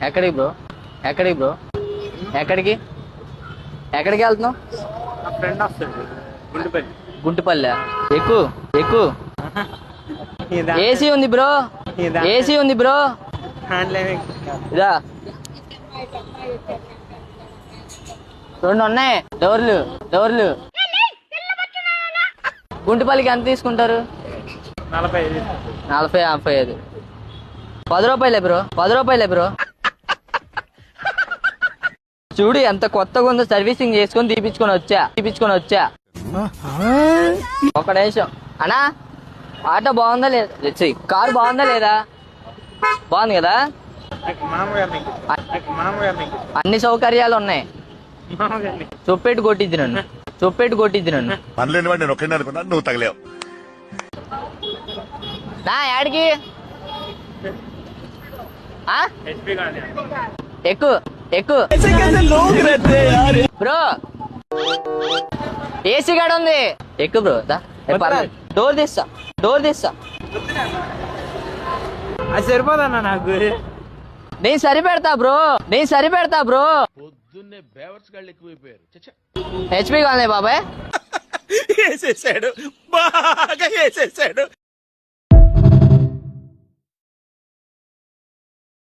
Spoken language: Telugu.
ఎక్కడికి బ్రో? ఎక్కడికి బ్రో? ఎక్కడికి ఎక్కడికి వెళ్తున్నావు? నా ఫ్రెండ్ వస్తాడు గుంటుపల్లి. గుంటుపల్లె. ఎక్కు ఎక్కు. ఏసీ ఉంది బ్రో, ఏసీ ఉంది బ్రో. ఇదా 2 ఉన్నాయి డోర్లు డోర్లు. గుంటుపల్లికి ఎంత తీసుకుంటారు? 45. 45. 10 రూపాయలే బ్రో, 10 రూపాయలే బ్రో. చూడు ఎంత కొత్తగా ఉందో, సర్వీసింగ్ చేసుకొని తీపిచ్చుకొని వచ్చా. ఒక నిమిషం అన్నా, ఆటో బాగుందా లేదా? కారు బాగుందా లేదా? బాగుంది కదా? అన్ని సౌకర్యాలు ఉన్నాయి. చొప్పెట్టు కొట్టిద్ది నన్ను, చొప్పెట్టు కొట్టిద్ది నన్ను. నువ్వు తగలేవు నా యాడికి ఎక్కు ఎక్కు బ్రో. ఏసీ గాడ ఉంది, ఎక్కు బ్రో. డోర్ తీస్తా, డోర్ తీస్తా. అది సరిపోదన్నా నాకు. నేను సరిపెడతా బ్రో, నేను సరిపెడతా బ్రో. పొద్దున్నే బేవర్స్ గాళ్ళు ఎక్కువైపోయారు. హెచ్పి కాలనీ బాబాయ్. వేసేసాడు, బాగా వేసేసాడు.